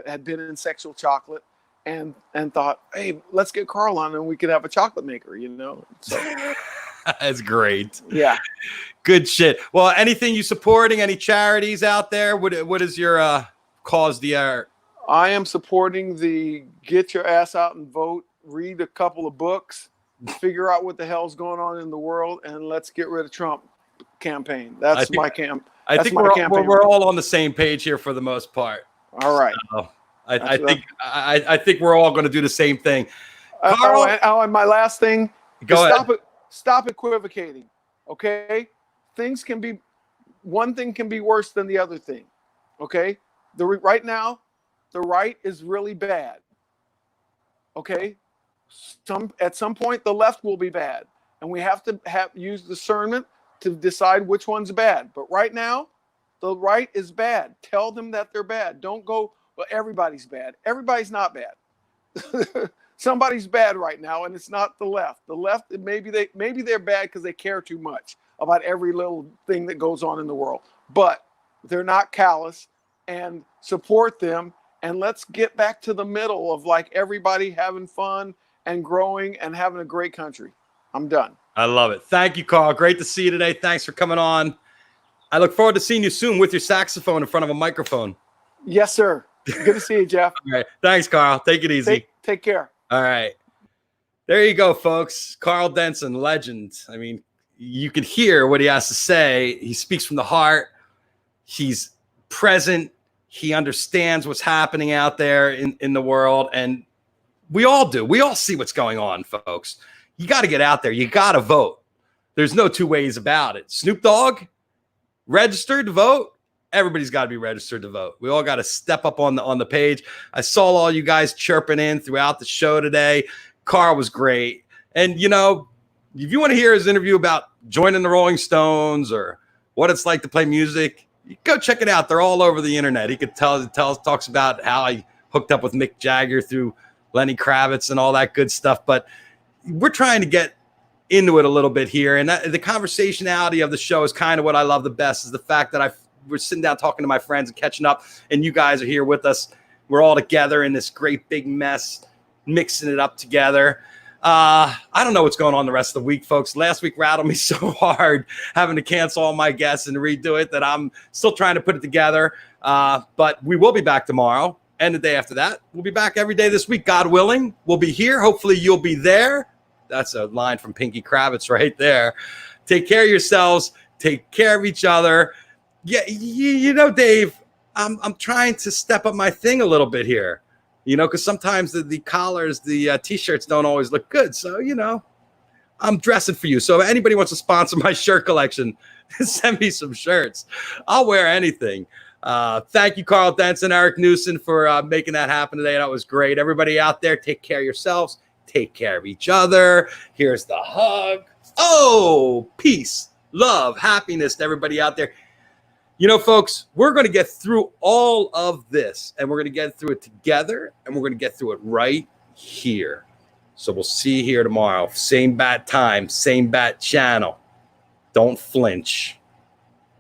had been in Sexual Chocolate, and thought, hey, let's get Karl on and we could have a chocolate maker, So that's great. Yeah. Good shit. Well, anything you supporting? Any charities out there? What is your cause d'hier? I am supporting the get your ass out and vote, read a couple of books, figure out what the hell's going on in the world, and let's get rid of Trump campaign. That's my camp. I think we're all on the same page here for the most part. All right. So, I think we're all going to do the same thing. Karl, and my last thing, go ahead. Stop equivocating. Okay? One thing can be worse than the other thing. Okay? Right now, the right is really bad. Okay? At some point, the left will be bad. And we have to use discernment to decide which one's bad. But right now, the right is bad. Tell them that they're bad. Don't go, well, everybody's bad. Everybody's not bad. Somebody's bad right now, and it's not the left. The left, maybe they're bad because they care too much about every little thing that goes on in the world. But they're not callous, and support them, and let's get back to the middle of like everybody having fun and growing and having a great country. I'm done. I love it. Thank you, Karl. Great to see you today. Thanks for coming on. I look forward to seeing you soon with your saxophone in front of a microphone. Yes, sir. Good to see you, Jeff. All right. Thanks, Karl. Take it easy. Take care. All right. There you go, folks. Karl Denson, legend. I mean, you can hear what he has to say. He speaks from the heart. He's present. He understands what's happening out there in the world. And we all do. We all see what's going on, folks. You got to get out there. You got to vote. There's no two ways about it. Snoop Dogg, registered to vote. Everybody's got to be registered to vote. We all got to step up on the page. I saw all you guys chirping in throughout the show today. Karl was great. And, if you want to hear his interview about joining the Rolling Stones or what it's like to play music, you go check it out. They're all over the internet. He could talks about how I hooked up with Mick Jagger through Lenny Kravitz and all that good stuff. But we're trying to get into it a little bit here. And the conversationality of the show is kind of what I love the best, is the fact that we're sitting down talking to my friends and catching up, and you guys are here with us. We're all together in this great big mess, mixing it up together. I don't know what's going on the rest of the week, folks. Last week rattled me so hard having to cancel all my guests and redo it that I'm still trying to put it together. But we will be back tomorrow and the day after that. We'll be back every day this week, God willing. We'll be here. Hopefully you'll be there. That's a line from Pinky Kravitz right there. Take care of yourselves. Take care of each other. Yeah, Dave, I'm trying to step up my thing a little bit here, because sometimes the collars, the T-shirts don't always look good. So, I'm dressing for you. So if anybody wants to sponsor my shirt collection, send me some shirts. I'll wear anything. Thank you, Karl Denson, Eric Newson, for making that happen today. That was great. Everybody out there, take care of yourselves. Take care of each other. Here's the hug. Oh, peace, love, happiness to everybody out there. Folks, we're going to get through all of this, and we're going to get through it together, and we're going to get through it right here. So we'll see you here tomorrow. Same bat time, same bat channel. Don't flinch.